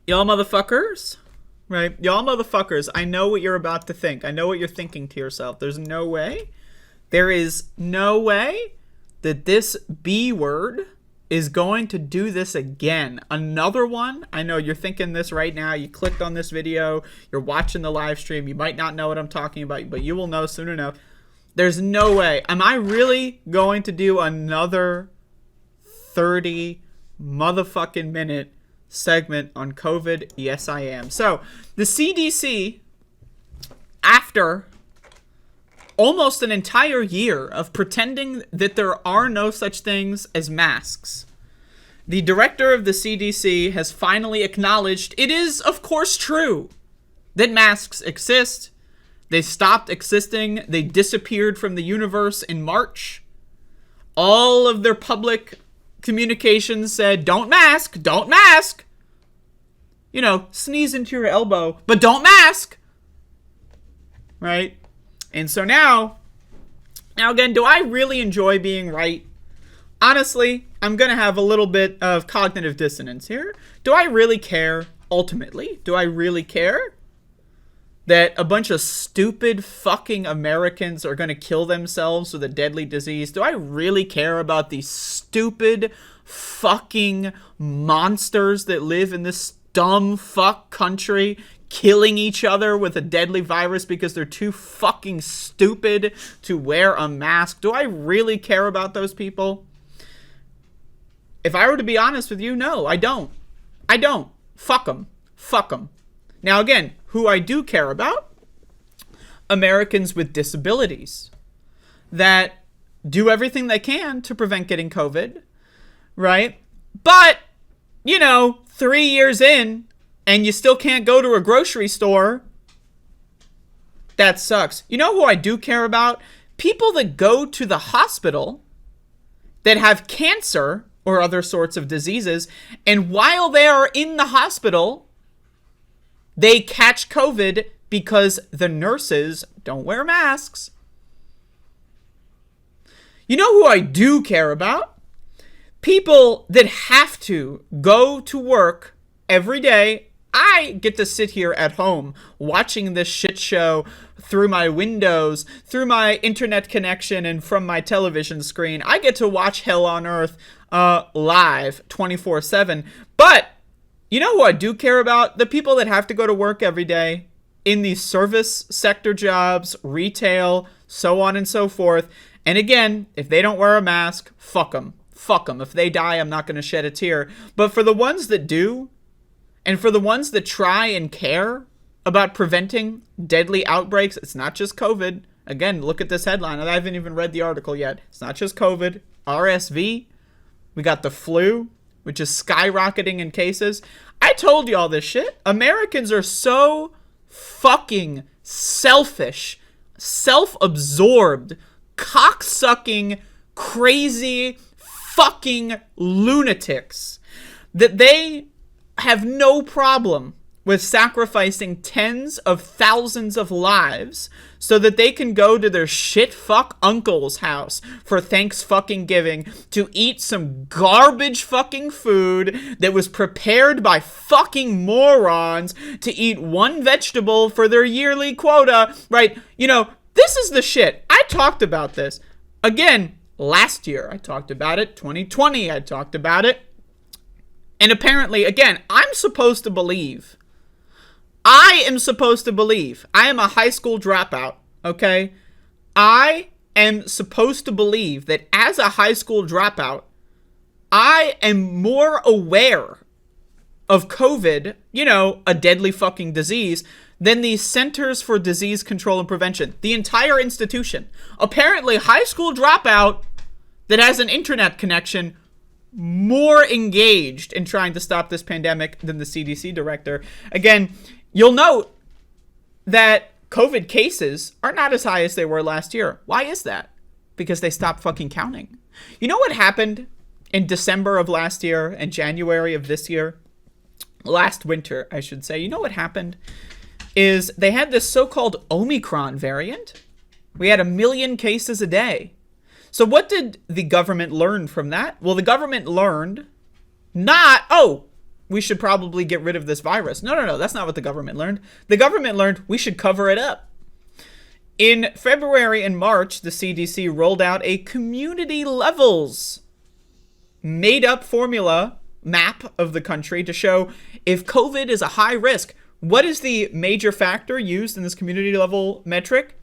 Y'all motherfuckers, right? Y'all motherfuckers, I know what you're about to think. I know what you're thinking to yourself. There is no way that this B word is going to do this again. Another one. I know you're thinking this right now. You clicked on this video. You're watching the live stream. You might not know what I'm talking about, but you will know soon enough. There's no way. Am I really going to do another 30 motherfucking minute segment on COVID? Yes, I am. So, the CDC, after almost an entire year of pretending that there are no such things as masks, the director of the CDC has finally acknowledged it is, of course, true that masks exist. They stopped existing. They disappeared from the universe in March. All of their public communications said, don't mask, don't mask. You know, sneeze into your elbow, but don't mask. Right? And so now again, do I really enjoy being right? Honestly, I'm going to have a little bit of cognitive dissonance here. Do I really care, ultimately? Do I really care that a bunch of stupid fucking Americans are going to kill themselves with a deadly disease? Do I really care about these stupid fucking monsters that live in this dumb fuck country killing each other with a deadly virus because they're too fucking stupid to wear a mask? Do I really care about those people? If I were to be honest with you, no, I don't. I don't. Fuck them. Fuck them. Now again, who I do care about? Americans with disabilities that do everything they can to prevent getting COVID, right? But, 3 years in, and you still can't go to a grocery store, that sucks. You know who I do care about? People that go to the hospital that have cancer or other sorts of diseases, and while they are in the hospital, they catch COVID because the nurses don't wear masks. You know who I do care about? People that have to go to work every day. I get to sit here at home watching this shit show through my windows, through my internet connection, and from my television screen. I get to watch Hell on Earth live 24/7. But you know who I do care about? The people that have to go to work every day in these service sector jobs, retail, so on and so forth. And again, if they don't wear a mask, fuck them. Fuck them. If they die, I'm not going to shed a tear. But for the ones that do, and for the ones that try and care about preventing deadly outbreaks, it's not just COVID. Again, look at this headline. I haven't even read the article yet. It's not just COVID. RSV. We got the flu, which is skyrocketing in cases. I told you all this shit. Americans are so fucking selfish, self-absorbed, cocksucking, crazy fucking lunatics that they have no problem with sacrificing tens of thousands of lives so that they can go to their shit fuck uncle's house for Thanks fucking giving to eat some garbage fucking food that was prepared by fucking morons to eat one vegetable for their yearly quota, right? This is the shit. I talked about this. Again, last year I talked about it. 2020 I talked about it. And apparently, again, I am supposed to believe. I am a high school dropout, okay? I am supposed to believe that as a high school dropout, I am more aware of COVID, a deadly fucking disease, than the Centers for Disease Control and Prevention. The entire institution. Apparently, high school dropout that has an internet connection more engaged in trying to stop this pandemic than the CDC director. Again, you'll note that COVID cases are not as high as they were last year. Why is that? Because they stopped fucking counting. You know what happened in December of last year and January of this year? Last winter, I should say. You know what happened? Is they had this so-called Omicron variant. We had 1 million cases a day. So what did the government learn from that? Well, the government learned not, we should probably get rid of this virus. No, that's not what the government learned. The government learned we should cover it up. In February and March, the CDC rolled out a community levels made-up formula map of the country to show if COVID is a high risk. What is the major factor used in this community level metric?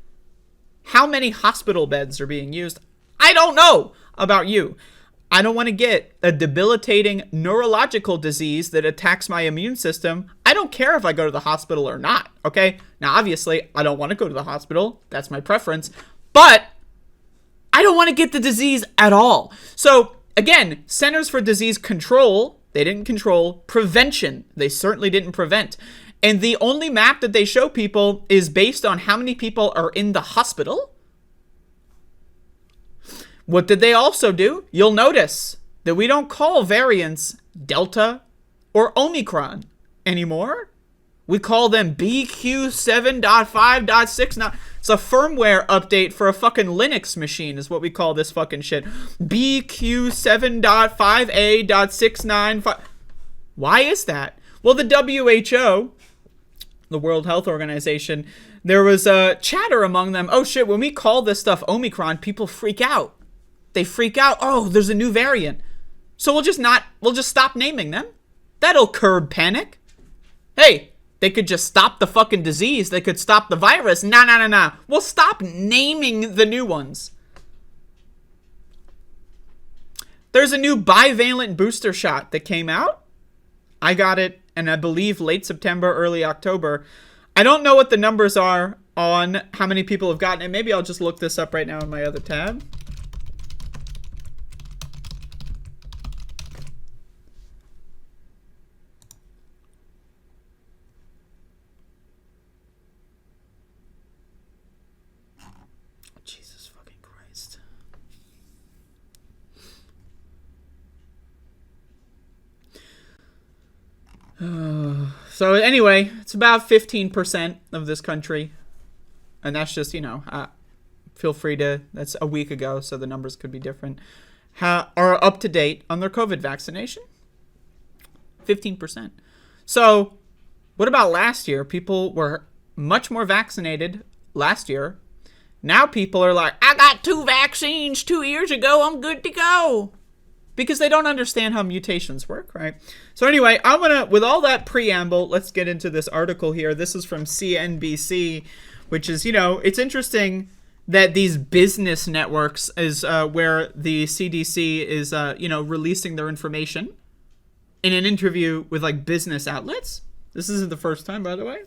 How many hospital beds are being used? I don't know about you. I don't want to get a debilitating neurological disease that attacks my immune system. I don't care if I go to the hospital or not, okay? Now, obviously, I don't want to go to the hospital. That's my preference. But I don't want to get the disease at all. So, again, Centers for Disease Control, they didn't control. Prevention, they certainly didn't prevent. And the only map that they show people is based on how many people are in the hospital. What did they also do? You'll notice that we don't call variants Delta or Omicron anymore. We call them BQ7.5.6. Now, it's a firmware update for a fucking Linux machine is what we call this fucking shit. BQ7.5A.695. Why is that? Well, the WHO, the World Health Organization, there was a chatter among them. Oh shit, when we call this stuff Omicron, people freak out. They freak out. Oh, there's a new variant. So we'll just stop naming them. That'll curb panic. Hey, they could just stop the fucking disease. They could stop the virus. Nah. We'll stop naming the new ones. There's a new bivalent booster shot that came out. I got it, and I believe late September, early October. I don't know what the numbers are on how many people have gotten it. Maybe I'll just look this up right now in my other tab. So anyway, it's about 15% of this country. And that's just, feel free to, that's a week ago, so the numbers could be different, are up to date on their COVID vaccination. 15%. So what about last year? People were much more vaccinated last year. Now people are like, I got 2 vaccines 2 years ago. I'm good to go. Because they don't understand how mutations work, right? So anyway, with all that preamble, let's get into this article here. This is from CNBC, which is, it's interesting that these business networks is where the CDC is, releasing their information in an interview with like business outlets. This isn't the first time, by the way.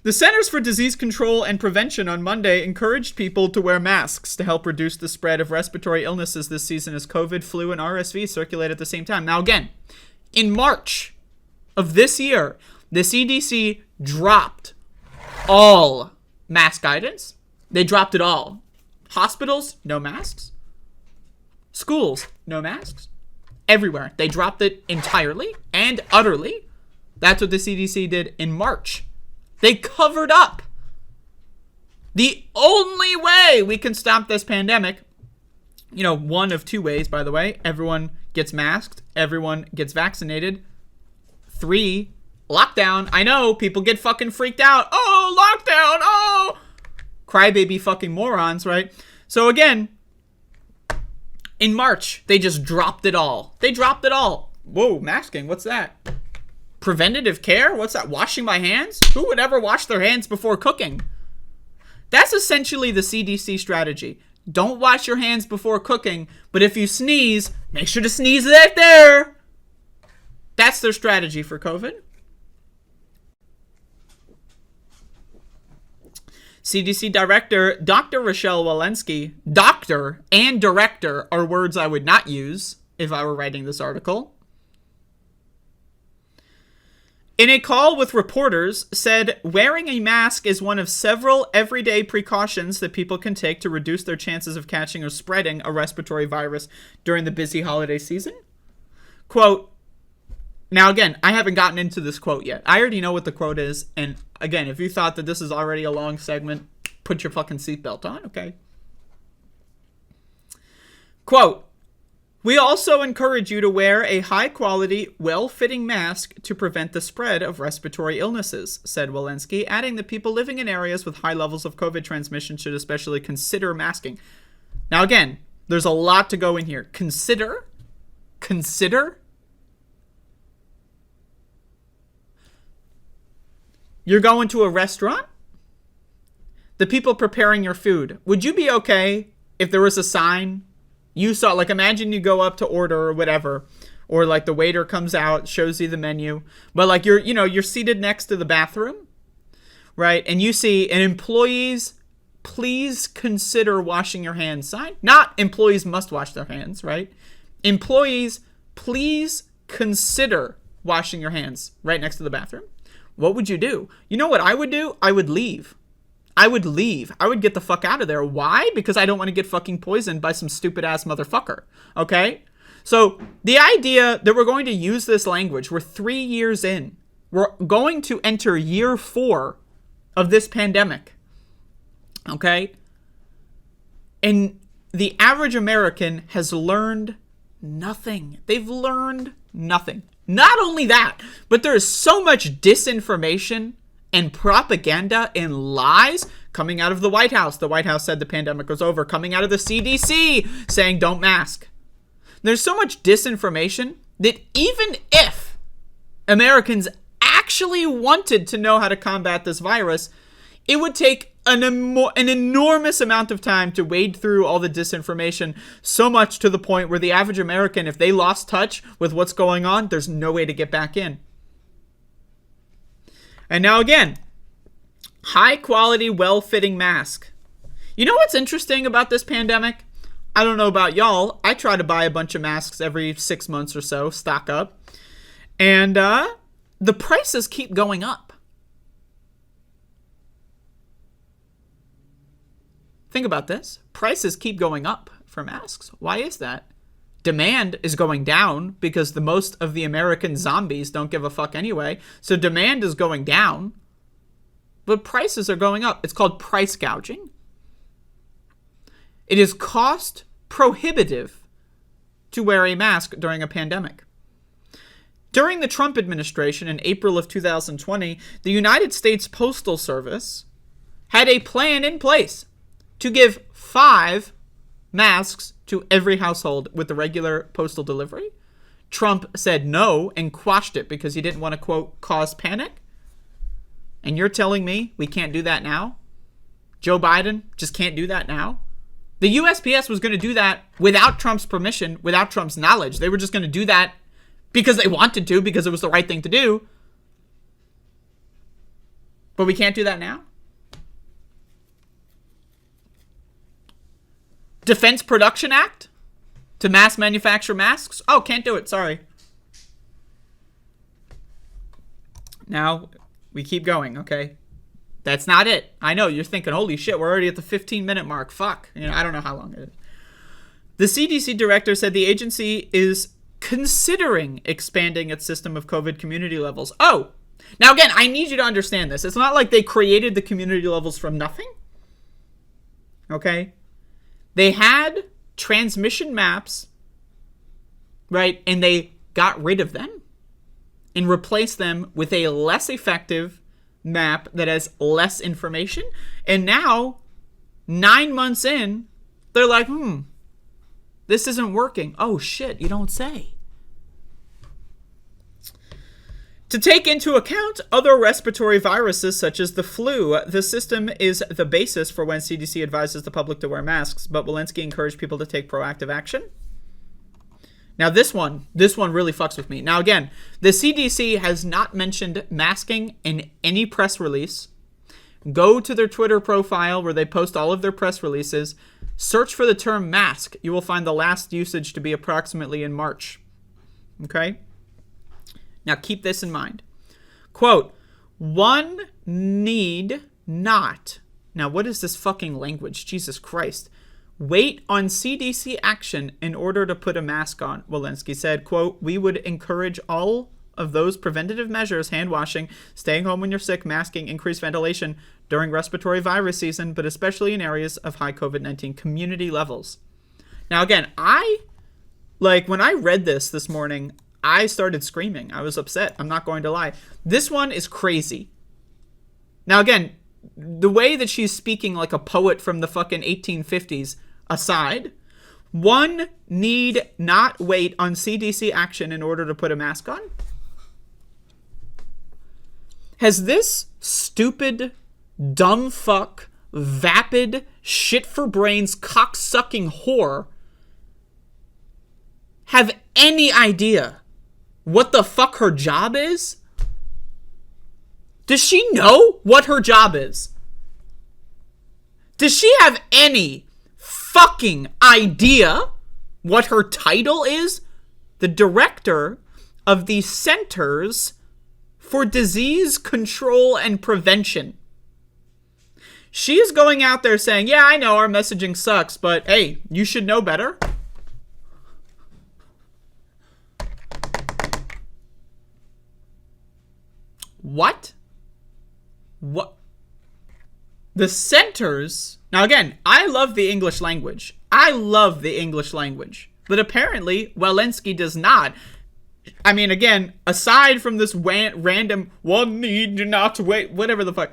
The Centers for Disease Control and Prevention on Monday encouraged people to wear masks to help reduce the spread of respiratory illnesses this season as COVID, flu, and RSV circulate at the same time. Now again, in March of this year, the CDC dropped all mask guidance. They dropped it all. Hospitals, no masks. Schools, no masks. Everywhere. They dropped it entirely and utterly. That's what the CDC did in March. They covered up. The only way we can stop this pandemic, one of 2 ways, by the way. Everyone gets masked. Everyone gets vaccinated. 3, lockdown. I know, people get fucking freaked out. Oh, lockdown. Oh. Crybaby fucking morons, right? So again, in March, they just dropped it all. They dropped it all. Whoa, masking. What's that? Preventative care? What's that? Washing my hands? Who would ever wash their hands before cooking? That's essentially the CDC strategy. Don't wash your hands before cooking, but if you sneeze, make sure to sneeze right there. That's their strategy for COVID. CDC Director Dr. Rochelle Walensky, doctor and director are words I would not use if I were writing this article. In a call with reporters, said wearing a mask is one of several everyday precautions that people can take to reduce their chances of catching or spreading a respiratory virus during the busy holiday season. Quote, now again, I haven't gotten into this quote yet. I already know what the quote is, and again, if you thought that this is already a long segment, put your fucking seatbelt on, okay? Quote, We also encourage you to wear a high-quality, well-fitting mask to prevent the spread of respiratory illnesses, said Walensky, adding that people living in areas with high levels of COVID transmission should especially consider masking. Now, again, there's a lot to go in here. Consider. You're going to a restaurant? The people preparing your food. Would you be okay if there was a sign you saw, like imagine you go up to order or whatever, or like the waiter comes out, shows you the menu, but like you're seated next to the bathroom, right? And you see an employees, please consider washing your hands sign. Not employees must wash their hands, right? Employees, please consider washing your hands right next to the bathroom. What would you do? You know what I would do? I would leave. I would get the fuck out of there. Why? Because I don't want to get fucking poisoned by some stupid ass motherfucker. Okay? So the idea that we're going to use this language, we're 3 years in. We're going to enter year 4 of this pandemic. Okay? And the average American has learned nothing. They've learned nothing. Not only that, but there is so much disinformation and propaganda and lies coming out of the White House. The White House said the pandemic was over. Coming out of the CDC saying don't mask. There's so much disinformation that even if Americans actually wanted to know how to combat this virus, it would take an enormous amount of time to wade through all the disinformation, so much to the point where the average American, if they lost touch with what's going on, there's no way to get back in. And now again, high quality, well-fitting mask. You know what's interesting about this pandemic? I don't know about y'all. I try to buy a bunch of masks every 6 months or so, stock up. And the prices keep going up. Think about this. Prices keep going up for masks. Why is that? Demand is going down because the most of the American zombies don't give a fuck anyway. So demand is going down, but prices are going up. It's called price gouging. It is cost prohibitive to wear a mask during a pandemic. During the Trump administration in April of 2020, the United States Postal Service had a plan in place to give 5 masks to every household with the regular postal delivery. Trump said no and quashed it because he didn't want to, quote, cause panic. And you're telling me we can't do that now? Joe Biden just can't do that now? The USPS was going to do that without Trump's permission, without Trump's knowledge. They were just going to do that because they wanted to, because it was the right thing to do. But we can't do that now? Defense Production Act to mass manufacture masks? Oh, can't do it. Sorry. Now, we keep going, okay? That's not it. I know, you're thinking, holy shit, we're already at the 15-minute mark. Fuck. I don't know how long it is. The CDC director said the agency is considering expanding its system of COVID community levels. Oh, now again, I need you to understand this. It's not like they created the community levels from nothing. Okay? They had transmission maps, right? And they got rid of them and replaced them with a less effective map that has less information. And now, 9 months in, they're like, this isn't working. Oh shit, you don't say. To take into account other respiratory viruses such as the flu, the system is the basis for when CDC advises the public to wear masks, but Walensky encouraged people to take proactive action. Now this one really fucks with me. Now again, the CDC has not mentioned masking in any press release. Go to their Twitter profile where they post all of their press releases. Search for the term mask. You will find the last usage to be approximately in March. Okay? Now keep this in mind. Quote, one need not. Now what is this fucking language? Jesus Christ. Wait on CDC action in order to put a mask on, Walensky said. Quote, we would encourage all of those preventative measures, hand washing, staying home when you're sick, masking, increased ventilation during respiratory virus season, but especially in areas of high COVID-19 community levels. Now again, I Like, when I read this morning, I started screaming. I was upset. I'm not going to lie. This one is crazy. Now, again, the way that she's speaking like a poet from the fucking 1850s aside, one need not wait on CDC action in order to put a mask on. Has this stupid, dumb fuck, vapid, shit-for-brains, cock-sucking whore have any idea what the fuck her job is? Does she know what her job is? Does she have any fucking idea what her title is? The director of the Centers for Disease Control and Prevention. She is going out there saying, yeah, I know our messaging sucks, but hey, you should know better. What? What? The centers... Now again, I love the English language. I love the English language. But apparently, Rovenski does not. I mean, again, aside from this random, one need not wait, whatever the fuck.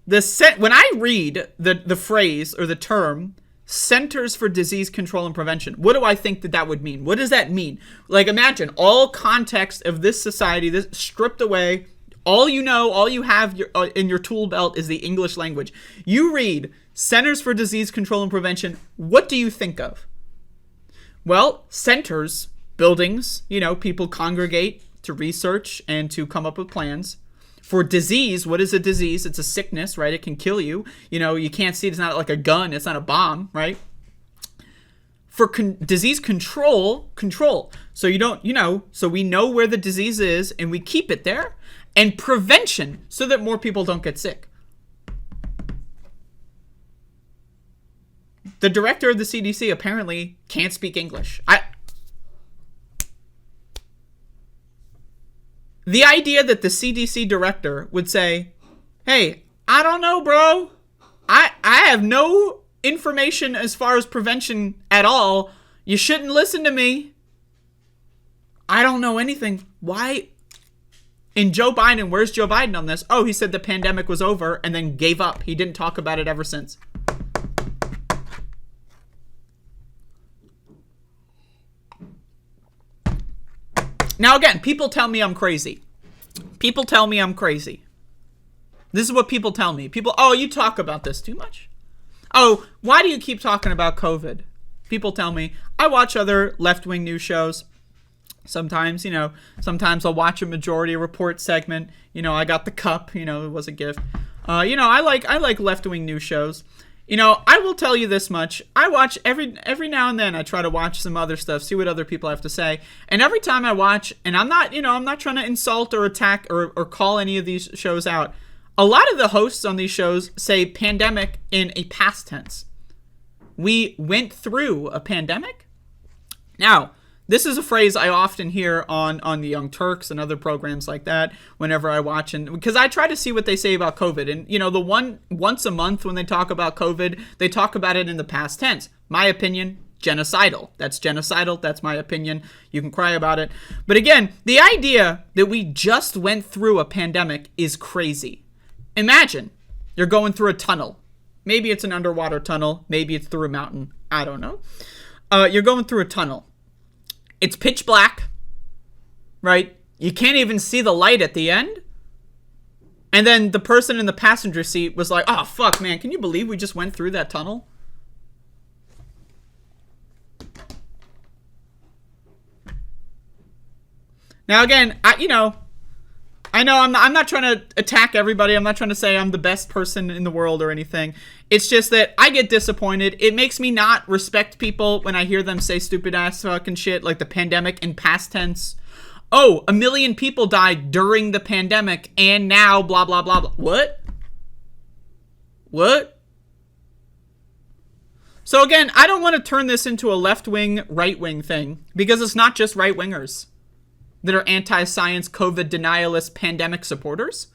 When I read the phrase or the term, Centers for Disease Control and Prevention, what do I think that would mean? What does that mean? Like, imagine all context of this society, this stripped away. All you know, all you have in your tool belt is the English language. You read Centers for Disease Control and Prevention. What do you think of? Well, centers, buildings, people congregate to research and to come up with plans. For disease, what is a disease? It's a sickness, right? It can kill you. You can't see it. It's not like a gun. It's not a bomb, right? For disease control. So you don't, so we know where the disease is and we keep it there. And prevention, so that more people don't get sick. The director of the CDC apparently can't speak English. The idea that the CDC director would say, hey, I don't know, bro. I have no information as far as prevention at all. You shouldn't listen to me. I don't know anything. Why? And Joe Biden, where's Joe Biden on this? Oh, he said the pandemic was over and then gave up. He didn't talk about it ever since. Now, again, people tell me I'm crazy. People tell me I'm crazy. This is what people tell me. Oh, you talk about this too much. Oh, why do you keep talking about COVID? People tell me. I watch other left-wing news shows. Sometimes, sometimes I'll watch a Majority Report segment. I got the cup, it was a gift. I like left-wing news shows. I will tell you this much. I watch every now and then I try to watch some other stuff, see what other people have to say. And every time I watch, and I'm not trying to insult or attack or call any of these shows out. A lot of the hosts on these shows say pandemic in a past tense. We went through a pandemic. Now, this is a phrase I often hear on the Young Turks and other programs like that whenever I watch, and because I try to see what they say about COVID. And, once a month when they talk about COVID, they talk about it in the past tense. My opinion, genocidal. That's genocidal. That's my opinion. You can cry about it. But again, the idea that we just went through a pandemic is crazy. Imagine you're going through a tunnel. Maybe it's an underwater tunnel. Maybe it's through a mountain. I don't know. You're going through a tunnel. It's pitch black, right? You can't even see the light at the end. And then the person in the passenger seat was like, oh, fuck, man. Can you believe we just went through that tunnel? Now, again, I know I'm not trying to attack everybody. I'm not trying to say I'm the best person in the world or anything. It's just that I get disappointed. It makes me not respect people when I hear them say stupid ass fucking shit like the pandemic in past tense. Oh, 1 million people died during the pandemic and now blah, blah, blah, blah. What? So again, I don't want to turn this into a left-wing, right-wing thing because it's not just right-wingers that are anti-science, COVID denialist, pandemic supporters.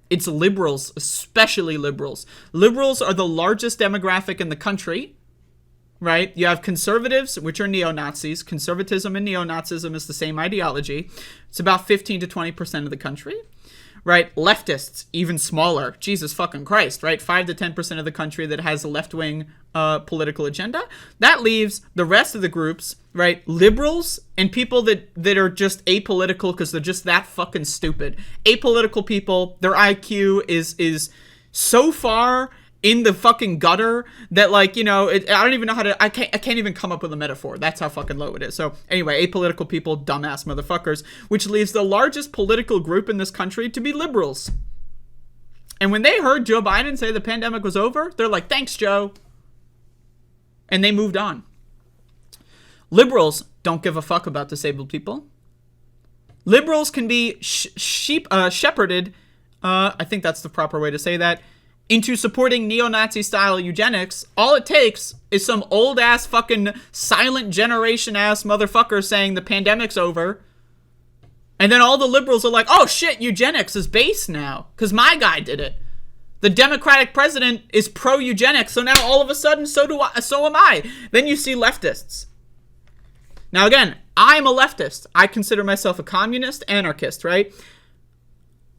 It's liberals, especially liberals. Liberals are the largest demographic in the country. right? You have conservatives, which are neo-Nazis. Conservatism and neo-Nazism is the same ideology. It's about 15 to 20% of the country, right? Leftists, even smaller. Jesus fucking Christ, right? 5 to 10% of the country that has a left-wing political agenda. That leaves the rest of the groups, right? Liberals and people that are just apolitical because they're just that fucking stupid. Apolitical people, their IQ is so far in the fucking gutter that, like, you know, I don't even know how to, I can't even come up with a metaphor. That's how fucking low it is. So anyway, apolitical people, dumbass motherfuckers, which leaves the largest political group in this country to be liberals. And when they heard Joe Biden say the pandemic was over, they're like, thanks, Joe. And they moved on. Liberals don't give a fuck about disabled people. Liberals can be shepherded, I think that's the proper way to say that, into supporting neo-Nazi style eugenics. All it takes is some old ass fucking silent generation ass motherfucker saying the pandemic's over. And then all the liberals are like, oh shit, eugenics is base now, because my guy did it. The Democratic president is pro-eugenics, so now all of a sudden so am I. Then you see leftists. Now again, I'm a leftist. I consider myself a communist, anarchist, right?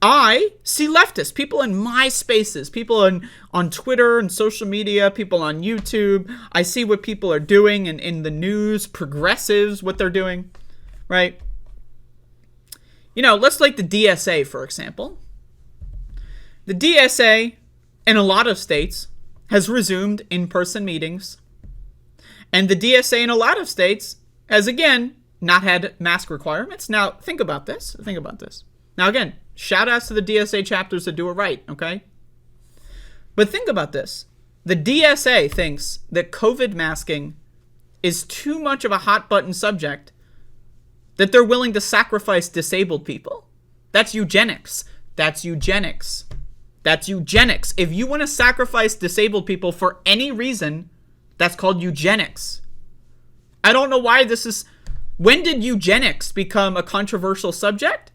I see leftists, people in my spaces, people on Twitter and social media, people on YouTube. I see what people are doing and in the news, progressives, what they're doing, right? You know, let's take the DSA, for example. The DSA, in a lot of states, has resumed in-person meetings. And the DSA in a lot of states has, again, not had mask requirements. Now, think about this. Now, again, shout outs to the DSA chapters that do it right, okay? But think about this. The DSA thinks that COVID masking is too much of a hot button subject that they're willing to sacrifice disabled people. That's eugenics. That's eugenics. That's eugenics. If you want to sacrifice disabled people for any reason, that's called eugenics. I don't know why this is... When did eugenics become a controversial subject?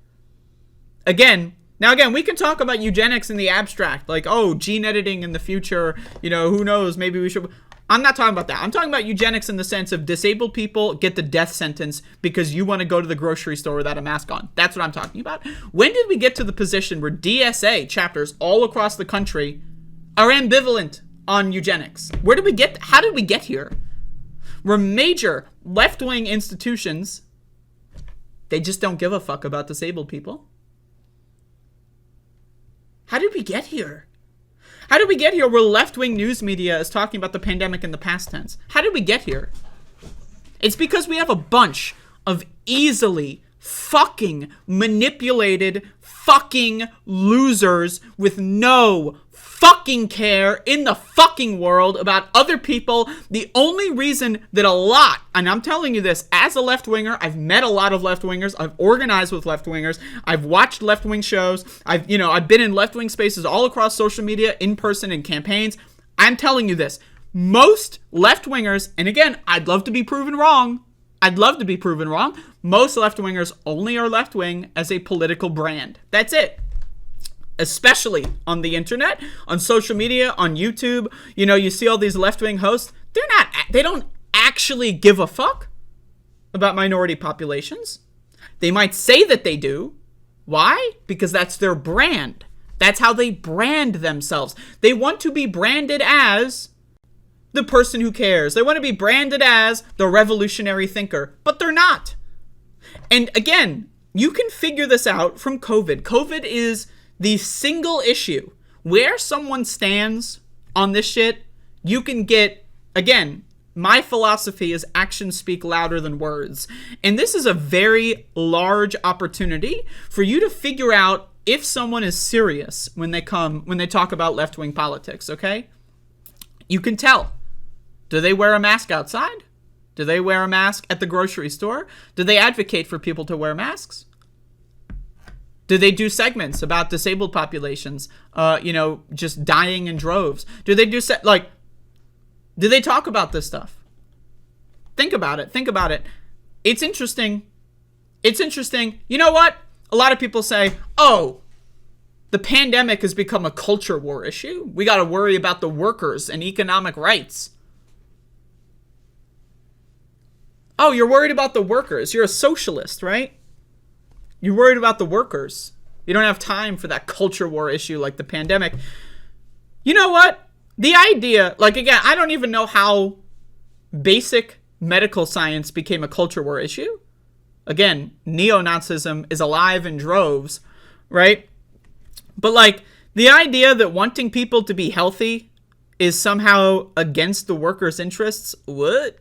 Again, we can talk about eugenics in the abstract, like, oh, gene editing in the future, you know, who knows, maybe we should... I'm not talking about that. I'm talking about eugenics in the sense of disabled people get the death sentence because you want to go to the grocery store without a mask on. That's what I'm talking about. When did we get to the position where DSA chapters all across the country are ambivalent on eugenics? How did we get here? Where major left-wing institutions, they just don't give a fuck about disabled people. How did we get here? How did we get here where left-wing news media is talking about the pandemic in the past tense? How did we get here? It's because we have a bunch of easily fucking manipulated fucking losers with no fucking care in the fucking world about other people. The only reason that a lot, and I'm telling you this as a left-winger, I've met a lot of left-wingers, I've organized with left-wingers, I've watched left-wing shows, I've been in left-wing spaces all across social media, in person, in campaigns. I'm telling you this, most left-wingers, and again, I'd love to be proven wrong, most left-wingers only are left-wing as a political brand. That's it. Especially on the internet, on social media, on YouTube. You know, you see all these left-wing hosts. They don't actually give a fuck about minority populations. They might say that they do. Why? Because that's their brand. That's how they brand themselves. They want to be branded as the person who cares. They want to be branded as the revolutionary thinker, but they're not. And again, you can figure this out from COVID. COVID is the single issue where someone stands on this shit. You can get, again, my philosophy is actions speak louder than words. And this is a very large opportunity for you to figure out if someone is serious when they talk about left-wing politics, okay? You can tell. Do they wear a mask outside? Do they wear a mask at the grocery store? Do they advocate for people to wear masks? Do they do segments about disabled populations, just dying in droves? Do they talk about this stuff? Think about it. It's interesting. You know what? A lot of people say, oh, the pandemic has become a culture war issue. We got to worry about the workers and economic rights. Oh, you're worried about the workers. You're a socialist, right? You're worried about the workers. You don't have time for that culture war issue like the pandemic. You know what? The idea, like, again, I don't even know how basic medical science became a culture war issue. Again, neo-Nazism is alive in droves, right? But, like, the idea that wanting people to be healthy is somehow against the workers' interests, what?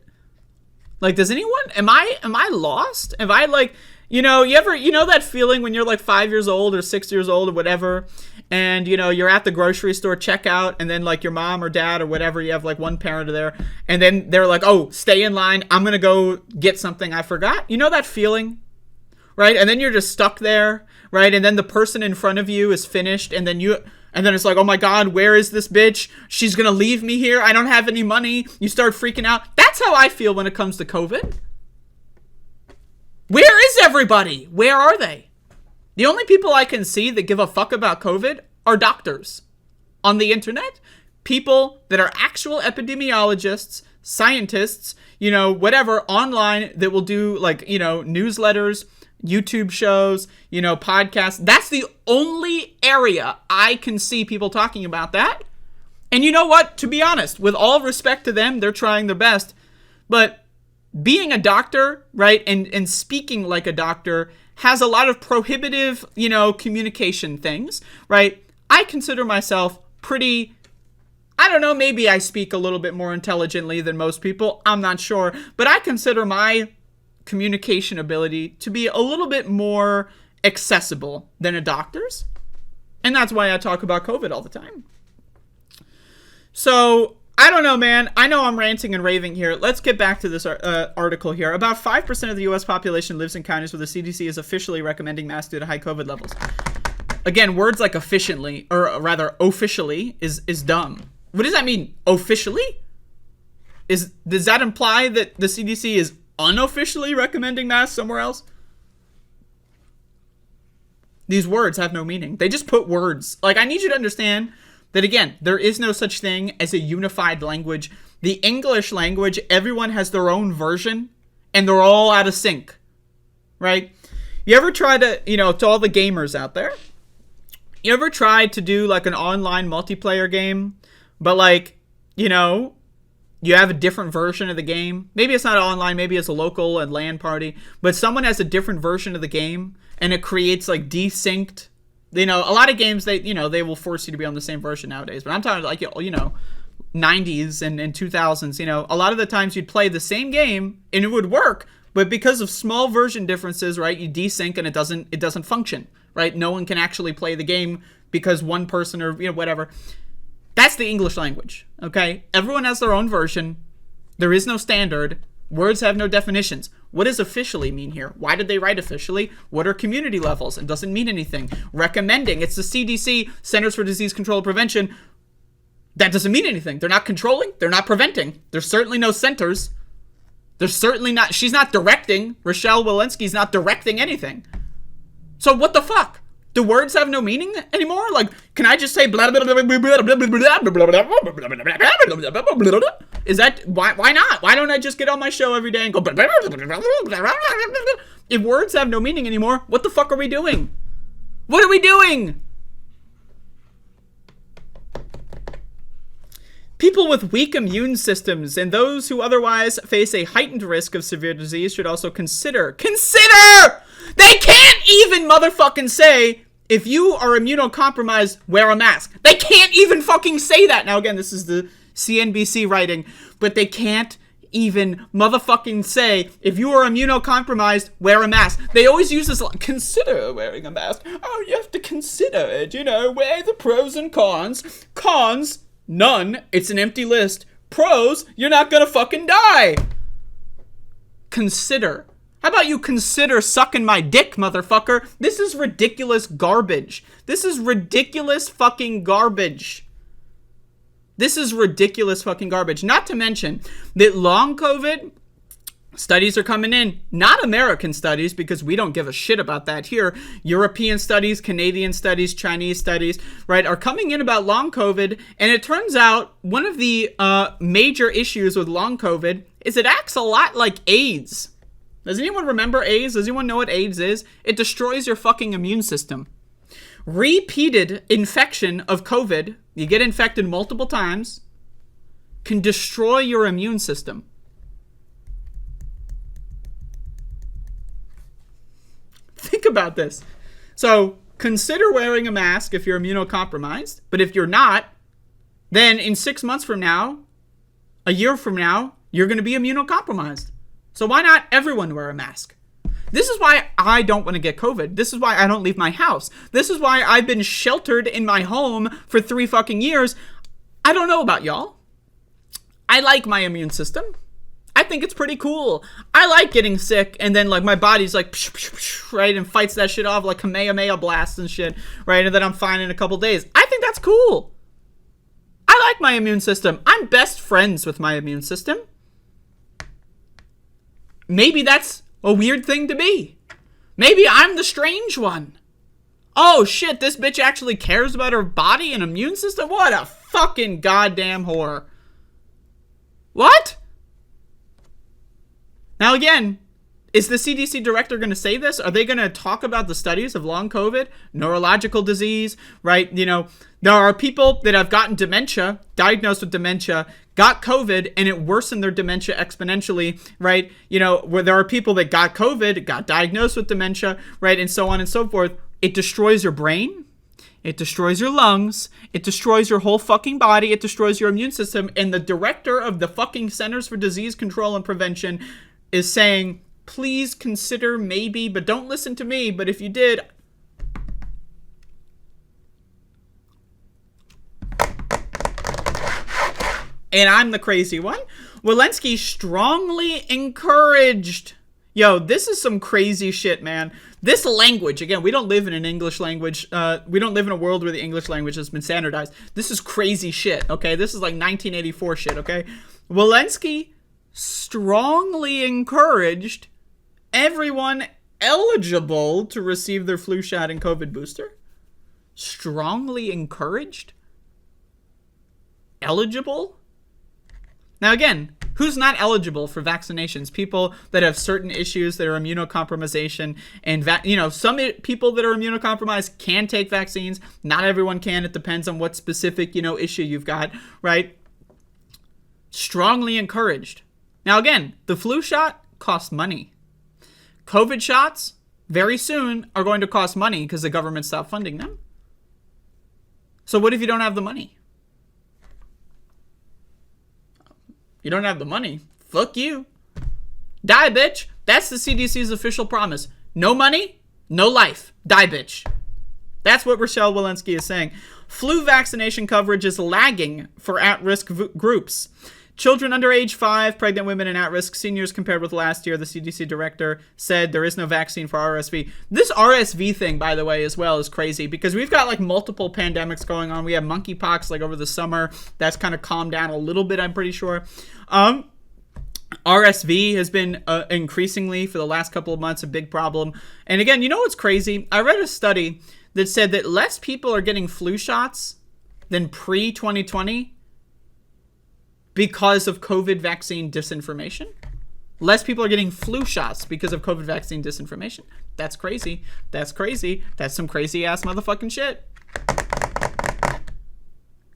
Like, does anyone, am I lost? Am I, like, you know that feeling when you're like 5 years old or 6 years old or whatever, and you know you're at the grocery store checkout, and then like your mom or dad or whatever, you have like one parent there, and then they're like, oh, stay in line, I'm gonna go get something I forgot. You know that feeling, right? And then you're just stuck there, right? And then the person in front of you is finished, and then it's like, oh my god, where is this bitch? She's gonna leave me here, I don't have any money. You start freaking out. That's how I feel when it comes to COVID. Where is everybody? Where are they? The only people I can see that give a fuck about COVID are doctors on the internet, people that are actual epidemiologists, scientists, you know, whatever, online, that will do like, you know, newsletters, YouTube shows, you know, podcasts. That's the only area I can see people talking about that. And you know what? To be honest, with all respect to them, they're trying their best. But being a doctor, right, and speaking like a doctor has a lot of prohibitive, you know, communication things, right? I consider myself pretty, I don't know, maybe I speak a little bit more intelligently than most people. I'm not sure. But I consider my communication ability to be a little bit more accessible than a doctor's. And that's why I talk about COVID all the time. So, I don't know, man. I know I'm ranting and raving here. Let's get back to this article here. About 5% of the U.S. population lives in counties where the CDC is officially recommending masks due to high COVID levels. Again, words like efficiently, or rather officially, is dumb. What does that mean? Officially? Does that imply that the CDC is unofficially recommending masks somewhere else? These words have no meaning. They just put words. Like, I need you to understand that, again, there is no such thing as a unified language. The English language, everyone has their own version, and they're all out of sync, right? You ever try to, you know, to all the gamers out there, you ever tried to do, like, an online multiplayer game, but, like, you know, you have a different version of the game? Maybe it's not online, maybe it's a local and LAN party, but someone has a different version of the game, and it creates, like, desynced. You know, a lot of games, they will force you to be on the same version nowadays. But I'm talking like, you know, 90s and 2000s, you know, a lot of the times you'd play the same game and it would work. But because of small version differences, right, you desync and it doesn't function, right? No one can actually play the game because one person or, you know, whatever. That's the English language, okay? Everyone has their own version. There is no standard. Words have no definitions. What does officially mean here? Why did they write officially? What are community levels? It doesn't mean anything. Recommending. It's the CDC, Centers for Disease Control and Prevention. That doesn't mean anything. They're not controlling. They're not preventing. There's certainly no centers. There's certainly not. She's not directing. Rochelle Walensky's not directing anything. So what the fuck? Do words have no meaning anymore? Like, can I just say blah blah blah blah blah blah blah blah blah? Is that why not? Why don't I just get on my show every day and go blah blah blah blah blah? If words have no meaning anymore, what the fuck are we doing? What are we doing? People with weak immune systems and those who otherwise face a heightened risk of severe disease should also consider! They can't even motherfucking say, if you are immunocompromised, wear a mask. They can't even fucking say that. Now, again, this is the CNBC writing, but they can't even motherfucking say, if you are immunocompromised, wear a mask. They always use this, consider wearing a mask. Oh, you have to consider it, you know, weigh the pros and cons. Cons, none. It's an empty list. Pros, you're not gonna fucking die. Consider. How about you consider sucking my dick, motherfucker? This is ridiculous garbage. This is ridiculous fucking garbage. This is ridiculous fucking garbage. Not to mention that long COVID studies are coming in. Not American studies, because we don't give a shit about that here. European studies, Canadian studies, Chinese studies, right, are coming in about long COVID. And it turns out one of the major issues with long COVID is it acts a lot like AIDS. Does anyone remember AIDS? Does anyone know what AIDS is? It destroys your fucking immune system. Repeated infection of COVID, you get infected multiple times, can destroy your immune system. Think about this. So consider wearing a mask if you're immunocompromised, but if you're not, then in 6 months from now, a year from now, you're going to be immunocompromised. So why not everyone wear a mask? This is why I don't want to get COVID. This is why I don't leave my house. This is why I've been sheltered in my home for 3 fucking years. I don't know about y'all. I like my immune system. I think it's pretty cool. I like getting sick and then like my body's like, right, and fights that shit off like Kamehameha blasts and shit, right, and then I'm fine in a couple days. I think that's cool. I like my immune system. I'm best friends with my immune system. Maybe that's a weird thing to be. Maybe I'm the strange one. Oh shit, this bitch actually cares about her body and immune system? What a fucking goddamn whore. What? Now again, is the CDC director going to say this? Are they going to talk about the studies of long COVID, neurological disease, right? You know, there are people that have gotten dementia, diagnosed with dementia, got COVID, and it worsened their dementia exponentially, right? You know, where there are people that got COVID, got diagnosed with dementia, right? And so on and so forth. It destroys your brain. It destroys your lungs. It destroys your whole fucking body. It destroys your immune system. And the director of the fucking Centers for Disease Control and Prevention is saying, please consider maybe, but don't listen to me. But if you did, and I'm the crazy one, Rovenski strongly encouraged. Yo, this is some crazy shit, man. This language, again, we don't live in an English language. We don't live in a world where the English language has been standardized. This is crazy shit, okay? This is like 1984 shit, okay? Rovenski strongly encouraged everyone eligible to receive their flu shot and COVID booster. Strongly encouraged? Eligible? Now again, who's not eligible for vaccinations? People that have certain issues that are immunocompromisation and, some people that are immunocompromised can take vaccines. Not everyone can. It depends on what specific, issue you've got, right? Strongly encouraged. Now again, the flu shot costs money. COVID shots, very soon, are going to cost money because the government stopped funding them. So what if you don't have the money? You don't have the money? Fuck you. Die, bitch. That's the CDC's official promise. No money, no life. Die, bitch. That's what Rochelle Walensky is saying. Flu vaccination coverage is lagging for at-risk groups. Children under age 5, pregnant women, and at-risk seniors compared with last year, the CDC director said there is no vaccine for RSV. This RSV thing, by the way, as well, is crazy because we've got like multiple pandemics going on. We have monkeypox like over the summer. That's kind of calmed down a little bit, I'm pretty sure. RSV has been increasingly for the last couple of months a big problem. And again, you know what's crazy? I read a study that said that less people are getting flu shots than pre-2020 because of COVID vaccine disinformation. Less people are getting flu shots because of COVID vaccine disinformation. That's crazy. That's crazy. That's some crazy ass motherfucking shit.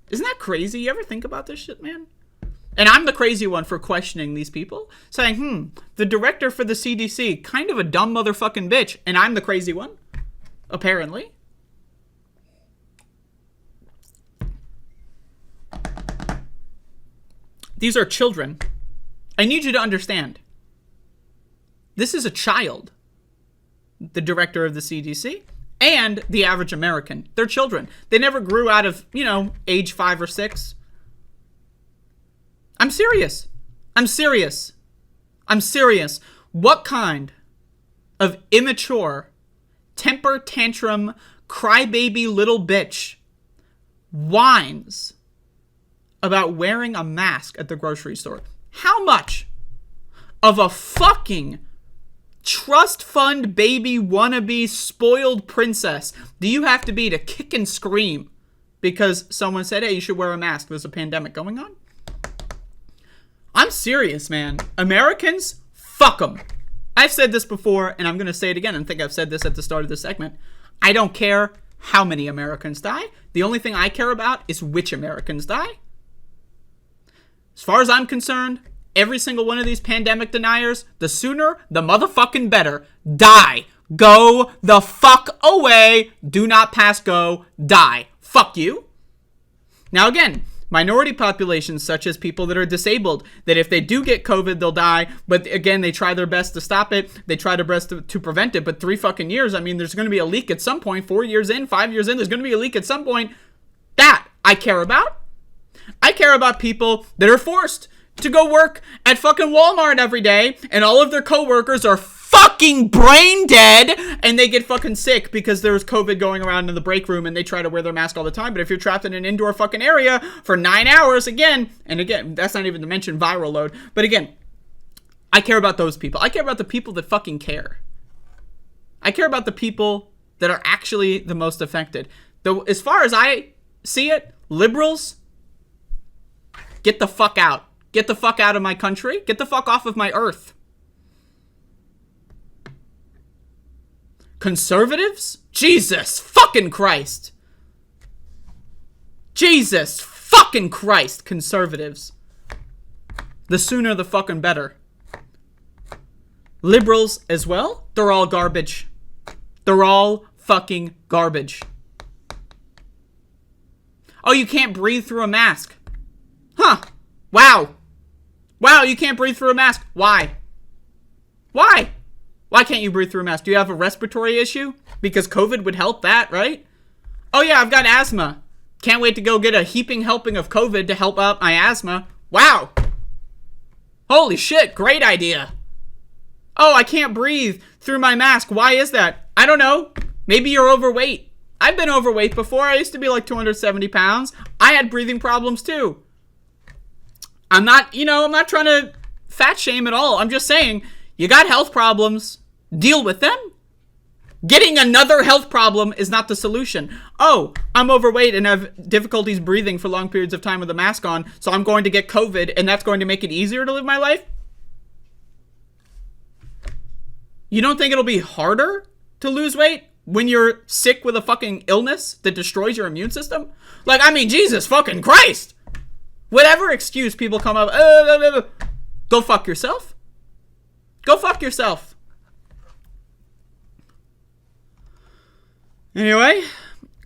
Isn't that crazy? You ever think about this shit, man? And I'm the crazy one for questioning these people, saying, the director for the CDC, kind of a dumb motherfucking bitch, and I'm the crazy one, apparently. These are children. I need you to understand. This is a child, the director of the CDC, and the average American. They're children. They never grew out of, age 5 or 6. I'm serious. I'm serious. I'm serious. What kind of immature, temper tantrum, crybaby little bitch whines about wearing a mask at the grocery store? How much of a fucking trust fund baby wannabe spoiled princess do you have to be to kick and scream because someone said, hey, you should wear a mask, there's a pandemic going on? I'm serious, man. Americans, fuck them. I've said this before, and I'm going to say it again. I think I've said this at the start of this segment. I don't care how many Americans die. The only thing I care about is which Americans die. As far as I'm concerned, every single one of these pandemic deniers, the sooner, the motherfucking better. Die. Go the fuck away. Do not pass go. Die. Fuck you. Now again, minority populations such as people that are disabled, that if they do get COVID, they'll die. But again, they try their best to stop it. They try their best to prevent it. But 3 fucking years, I mean, there's going to be a leak at some point. 4 years in, 5 years in, there's going to be a leak at some point. That I care about. I care about people that are forced to go work at fucking Walmart every day, and all of their coworkers are fucking brain dead, and they get fucking sick because there's COVID going around in the break room, and they try to wear their mask all the time. But if you're trapped in an indoor fucking area for 9 hours, again, that's not even to mention viral load. But again, I care about those people. I care about the people that fucking care. I care about the people that are actually the most affected. Though, as far as I see it, liberals, get the fuck out. Get the fuck out of my country. Get the fuck off of my earth. Conservatives? Jesus fucking Christ. Jesus fucking Christ. Conservatives. The sooner the fucking better. Liberals as well? They're all garbage. They're all fucking garbage. Oh, you can't breathe through a mask. Huh. Wow. Wow, you can't breathe through a mask. Why? Why? Why can't you breathe through a mask? Do you have a respiratory issue? Because COVID would help that, right? Oh yeah, I've got asthma. Can't wait to go get a heaping helping of COVID to help out my asthma. Wow. Holy shit, great idea. Oh, I can't breathe through my mask. Why is that? I don't know. Maybe you're overweight. I've been overweight before. I used to be like 270 pounds. I had breathing problems too. I'm not trying to fat shame at all. I'm just saying, you got health problems. Deal with them. Getting another health problem is not the solution. Oh, I'm overweight and have difficulties breathing for long periods of time with a mask on, so I'm going to get COVID, and that's going to make it easier to live my life? You don't think it'll be harder to lose weight when you're sick with a fucking illness that destroys your immune system? Like, I mean, Jesus fucking Christ! Whatever excuse people come up, go fuck yourself. Go fuck yourself. Anyway,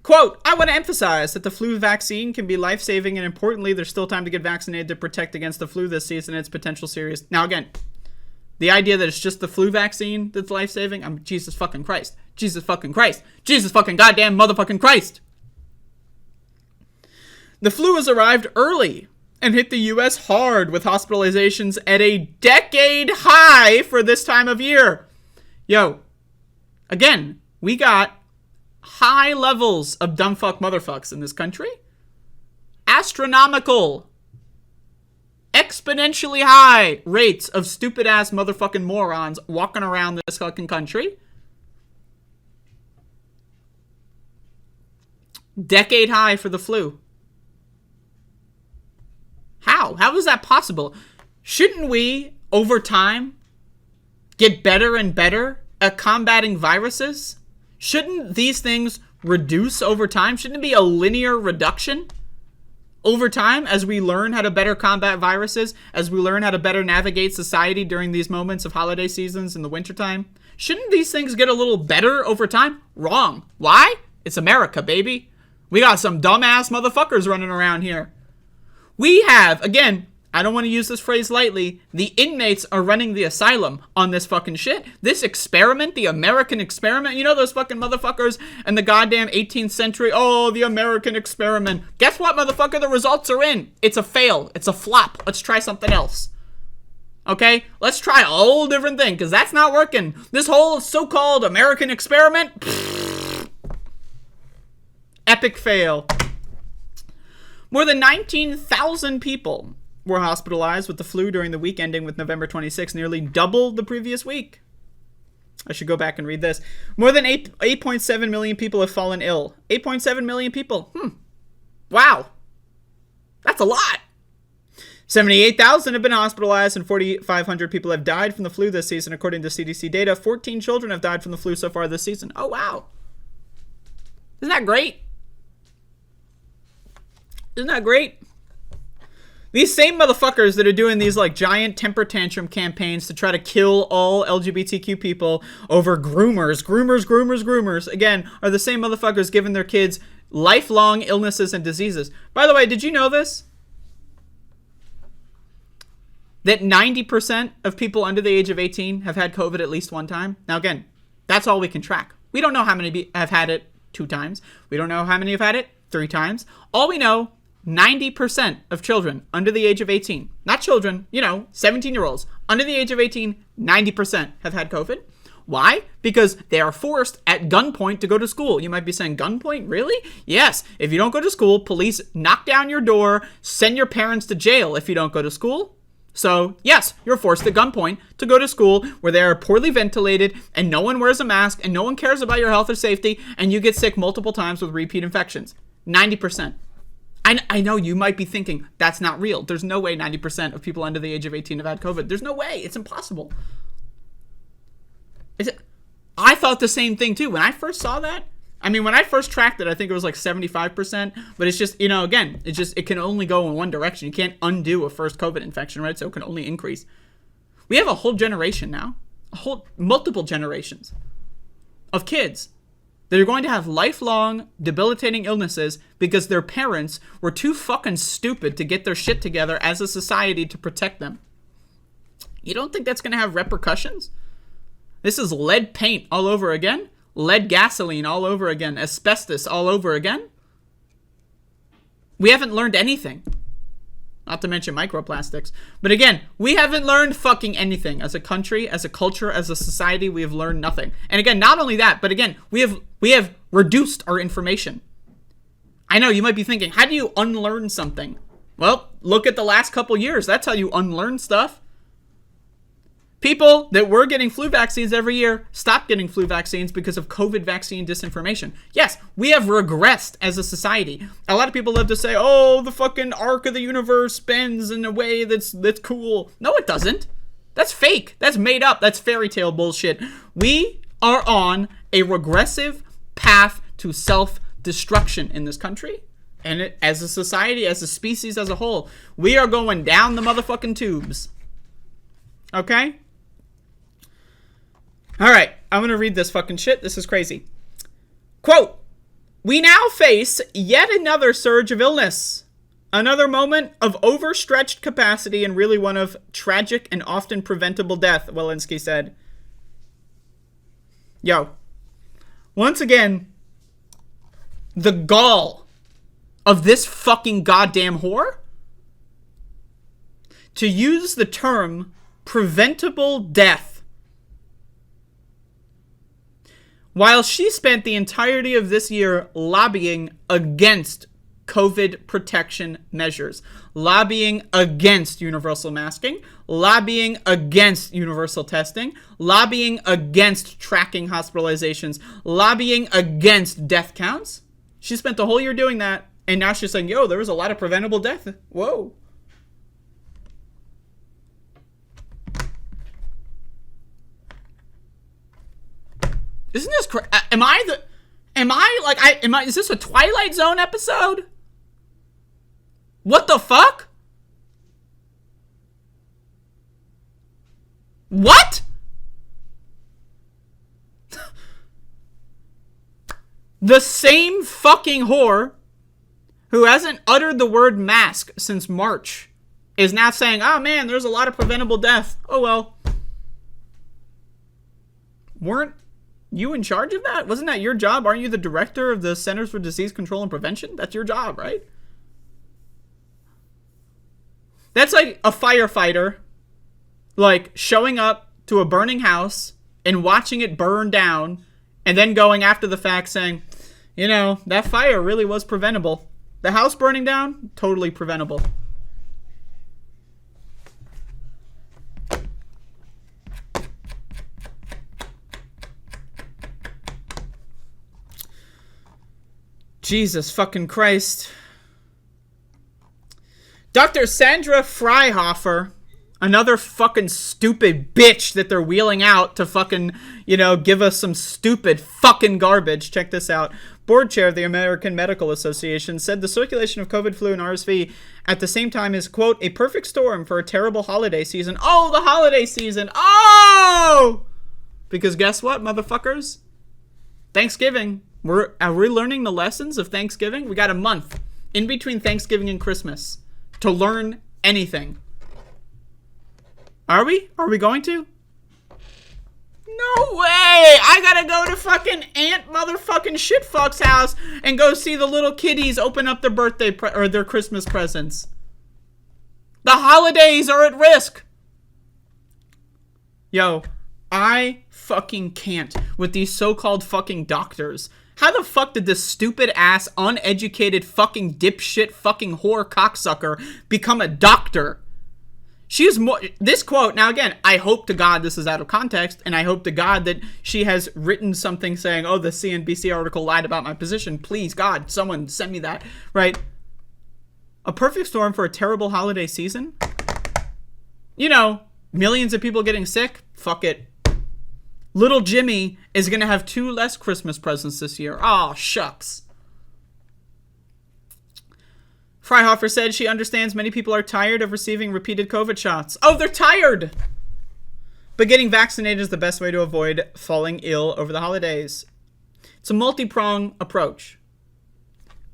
quote, I want to emphasize that the flu vaccine can be life-saving, and importantly, there's still time to get vaccinated to protect against the flu this season and its potential serious. Now again, the idea that it's just the flu vaccine that's life-saving, I'm Jesus fucking Christ. Jesus fucking Christ. Jesus fucking goddamn motherfucking Christ. The flu has arrived early and hit the U.S. hard, with hospitalizations at a decade high for this time of year. Yo, again, we got high levels of dumb fuck motherfucks in this country. Astronomical. Exponentially high rates of stupid ass motherfucking morons walking around this fucking country. Decade high for the flu. How? How is that possible? Shouldn't we, over time, get better and better at combating viruses? Shouldn't these things reduce over time? Shouldn't it be a linear reduction over time as we learn how to better combat viruses, as we learn how to better navigate society during these moments of holiday seasons in the wintertime? Shouldn't these things get a little better over time? Wrong. Why? It's America, baby. We got some dumbass motherfuckers running around here. We have, again, I don't want to use this phrase lightly, the inmates are running the asylum on this fucking shit. This experiment, the American experiment, you know those fucking motherfuckers in the goddamn 18th century, oh, the American experiment. Guess what, motherfucker? The results are in. It's a fail. It's a flop. Let's try something else. Okay? Let's try a whole different thing, because that's not working. This whole so-called American experiment, pfft, epic fail. More than 19,000 people were hospitalized with the flu during the week ending with November 26, nearly double the previous week. I should go back and read this. More than 8.7 million people have fallen ill. 8.7 million people. Wow. That's a lot. 78,000 have been hospitalized and 4,500 people have died from the flu this season, according to CDC data. 14 children have died from the flu so far this season. Oh, wow. Isn't that great? Isn't that great? These same motherfuckers that are doing these like giant temper tantrum campaigns to try to kill all LGBTQ people over groomers, again, are the same motherfuckers giving their kids lifelong illnesses and diseases. By the way, did you know this? That 90% of people under the age of 18 have had COVID at least one time. Now, again, that's all we can track. We don't know how many have had it 2 times. We don't know how many have had it 3 times. All we know, 90% of children under the age of 18, not children, 17-year-olds, under the age of 18, 90% have had COVID. Why? Because they are forced at gunpoint to go to school. You might be saying, gunpoint? Really? Yes. If you don't go to school, police knock down your door, send your parents to jail if you don't go to school. So, yes, you're forced at gunpoint to go to school where they are poorly ventilated and no one wears a mask and no one cares about your health or safety and you get sick multiple times with repeat infections. 90%. I know you might be thinking, that's not real. There's no way 90% of people under the age of 18 have had COVID. There's no way. It's impossible. I thought the same thing, too. When I first saw that, when I first tracked it, I think it was like 75%. But it's just, again, it can only go in one direction. You can't undo a first COVID infection, right? So it can only increase. We have a whole generation now, multiple generations of kids that are going to have lifelong debilitating illnesses because their parents were too fucking stupid to get their shit together as a society to protect them. You don't think that's going to have repercussions? This is lead paint all over again, lead gasoline all over again, asbestos all over again. We haven't learned anything. Not to mention microplastics. But again, we haven't learned fucking anything. As a country, as a culture, as a society, we have learned nothing. And again, not only that, but again, we have reduced our information. I know, you might be thinking, how do you unlearn something? Well, look at the last couple years. That's how you unlearn stuff. People that were getting flu vaccines every year stopped getting flu vaccines because of COVID vaccine disinformation. Yes, we have regressed as a society. A lot of people love to say, oh, the fucking arc of the universe bends in a way that's cool. No, it doesn't. That's fake. That's made up. That's fairy tale bullshit. We are on a regressive path to self-destruction in this country. And as a society, as a species as a whole, we are going down the motherfucking tubes. Okay? All right, I'm going to read this fucking shit. This is crazy. Quote, we now face yet another surge of illness. Another moment of overstretched capacity and really one of tragic and often preventable death, Walensky said. Yo, once again, the gall of this fucking goddamn whore to use the term preventable death while she spent the entirety of this year lobbying against COVID protection measures, lobbying against universal masking, lobbying against universal testing, lobbying against tracking hospitalizations, lobbying against death counts. She spent the whole year doing that, and now she's saying, yo, there was a lot of preventable death. Whoa. Isn't this crazy? Is this a Twilight Zone episode? What the fuck? What? The same fucking whore who hasn't uttered the word mask since March is now saying, oh man, there's a lot of preventable death. Oh well. Weren't you in charge of that? Wasn't that your job? Aren't you the director of the Centers for Disease Control and Prevention? That's your job, right? That's like a firefighter, like, showing up to a burning house and watching it burn down and then going after the fact saying, you know, that fire really was preventable. The house burning down, totally preventable. Jesus fucking Christ. Dr. Sandra Freihofer, another fucking stupid bitch that they're wheeling out to fucking, give us some stupid fucking garbage. Check this out. Board chair of the American Medical Association said the circulation of COVID, flu, and RSV at the same time is, quote, a perfect storm for a terrible holiday season. Oh, the holiday season. Oh! Because guess what, motherfuckers? Thanksgiving. Are we learning the lessons of Thanksgiving? We got a month in between Thanksgiving and Christmas to learn anything. Are we? Are we going to? No way! I gotta go to fucking Aunt motherfucking shitfuck's house and go see the little kiddies open up their birthday or their Christmas presents. The holidays are at risk. Yo, I fucking can't with these so-called fucking doctors. How the fuck did this stupid ass, uneducated fucking dipshit fucking whore cocksucker become a doctor? She is more, this quote, now again, I hope to God this is out of context, and I hope to God that she has written something saying, oh, the CNBC article lied about my position. Please, God, someone send me that, right? A perfect storm for a terrible holiday season? Millions of people getting sick? Fuck it. Little Jimmy is going to have 2 less Christmas presents this year. Aw, shucks. Freihofer said she understands many people are tired of receiving repeated COVID shots. Oh, they're tired! But getting vaccinated is the best way to avoid falling ill over the holidays. It's a multi-pronged approach.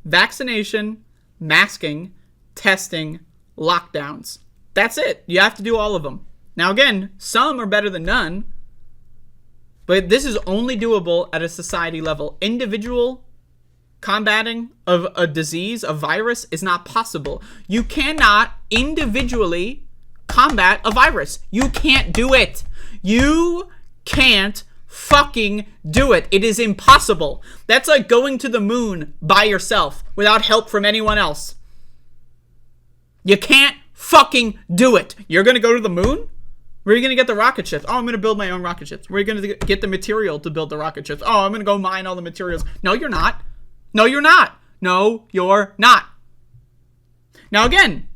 Vaccination, masking, testing, lockdowns. That's it. You have to do all of them. Now again, some are better than none. But this is only doable at a society level. Individual combating of a disease, a virus, is not possible. You cannot individually combat a virus. You can't do it. You can't fucking do it. It is impossible. That's like going to the moon by yourself without help from anyone else. You can't fucking do it. You're gonna go to the moon? Where are you going to get the rocket ships? Oh, I'm going to build my own rocket ships. Where are you going to get the material to build the rocket ships? Oh, I'm going to go mine all the materials. No, you're not. No, you're not. No, you're not. Now, again,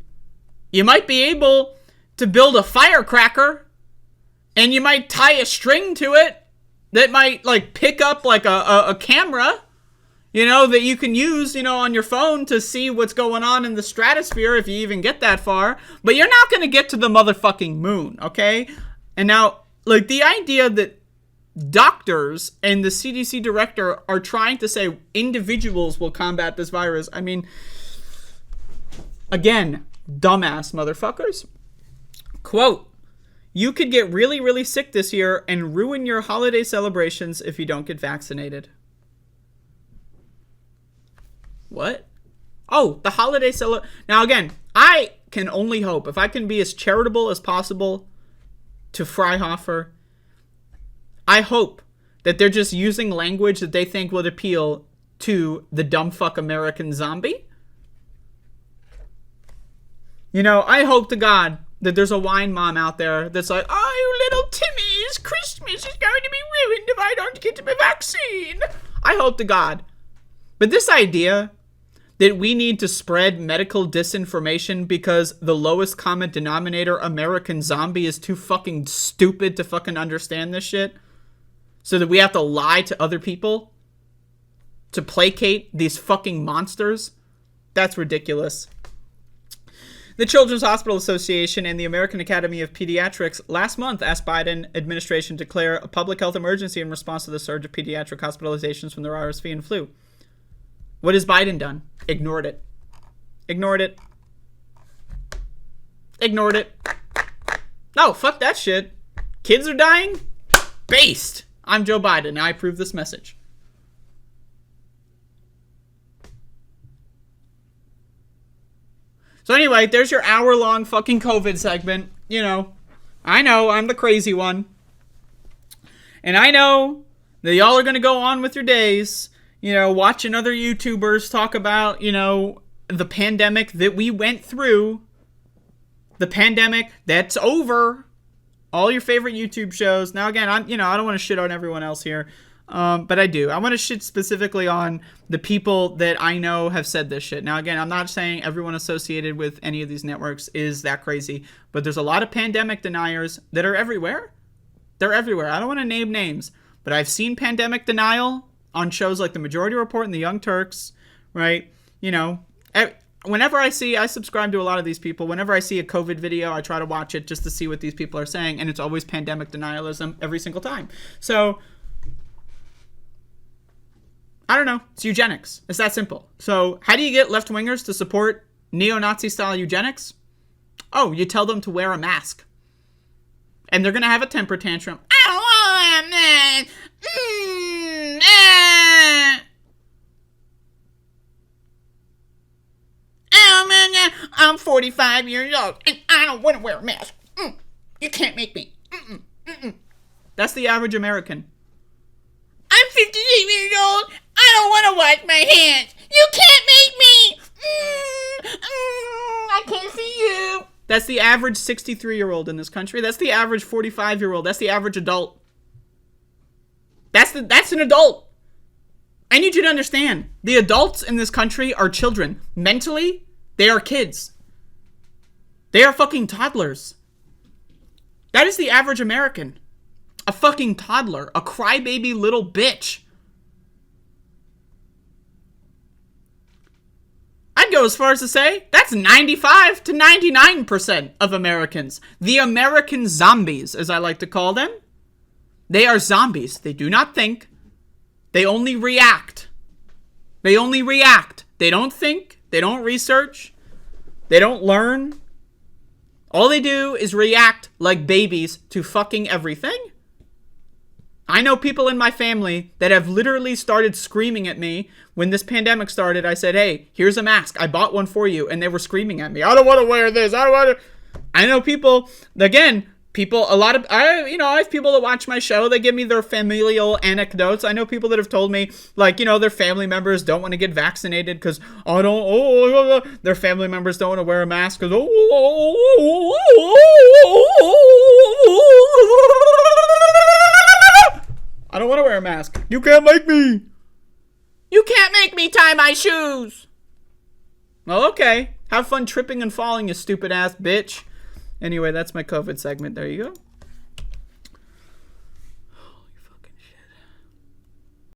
you might be able to build a firecracker, and you might tie a string to it that might, pick up, a camera, that you can use, on your phone to see what's going on in the stratosphere if you even get that far. But you're not going to get to the motherfucking moon, okay? And now, the idea that doctors and the CDC director are trying to say individuals will combat this virus. I mean, again, dumbass motherfuckers. Quote, you could get really, really sick this year and ruin your holiday celebrations if you don't get vaccinated. What? Oh, the holiday Now, again, I can only hope, if I can be as charitable as possible to Freihofer, I hope that they're just using language that they think would appeal to the dumb fuck American zombie. I hope to God that there's a wine mom out there that's like, oh, little Timmy's Christmas is going to be ruined if I don't get my vaccine. I hope to God. But this idea that we need to spread medical disinformation because the lowest common denominator American zombie is too fucking stupid to fucking understand this shit, so that we have to lie to other people to placate these fucking monsters, that's ridiculous. The Children's Hospital Association and the American Academy of Pediatrics last month asked Biden administration to declare a public health emergency in response to the surge of pediatric hospitalizations from the RSV and flu. What has Biden done? Ignored it. Ignored it. Ignored it. No, fuck that shit. Kids are dying? Based. I'm Joe Biden, and I approve this message. So anyway, there's your hour-long fucking COVID segment. I know, I'm the crazy one. And I know that y'all are going to go on with your days, watching other YouTubers talk about, the pandemic that we went through. The pandemic that's over. All your favorite YouTube shows. Now, again, I don't want to shit on everyone else here. But I do. I want to shit specifically on the people that I know have said this shit. Now, again, I'm not saying everyone associated with any of these networks is that crazy, but there's a lot of pandemic deniers that are everywhere. They're everywhere. I don't want to name names, but I've seen pandemic denial on shows like The Majority Report and The Young Turks, right? You know, whenever I subscribe to a lot of these people. Whenever I see a COVID video, I try to watch it just to see what these people are saying, and it's always pandemic denialism every single time. So, I don't know. It's eugenics. It's that simple. So, how do you get left-wingers to support neo-Nazi-style eugenics? Oh, you tell them to wear a mask. And they're going to have a temper tantrum. I don't want that. I'm 45 years old, and I don't want to wear a mask. You can't make me. That's the average American. I'm 58 years old. I don't want to wash my hands. You can't make me. I can't see you. That's the average 63-year-old in this country. That's the average 45-year-old. That's the average adult. That's an adult. I need you to understand. The adults in this country are children. Mentally, they are kids. They are fucking toddlers. That is the average American. A fucking toddler. A crybaby little bitch. I'd go as far as to say that's 95 to 99% of Americans. The American zombies, as I like to call them. They are zombies. They do not think. They only react. They only react. They don't think. They don't research. They don't learn. All they do is react like babies to fucking everything. I know people in my family that have literally started screaming at me when this pandemic started. I said, hey, here's a mask. I bought one for you. And they were screaming at me. I don't want to wear this. I don't want to. I know people, again, I have people that watch my show. They give me their familial anecdotes. I know people that have told me, like, their family members don't want to get vaccinated because, their family members don't want to wear a mask because, I don't want to wear a mask. You can't make me. You can't make me tie my shoes. Well, okay. Have fun tripping and falling, you stupid ass bitch. Anyway, that's my COVID segment. There you go.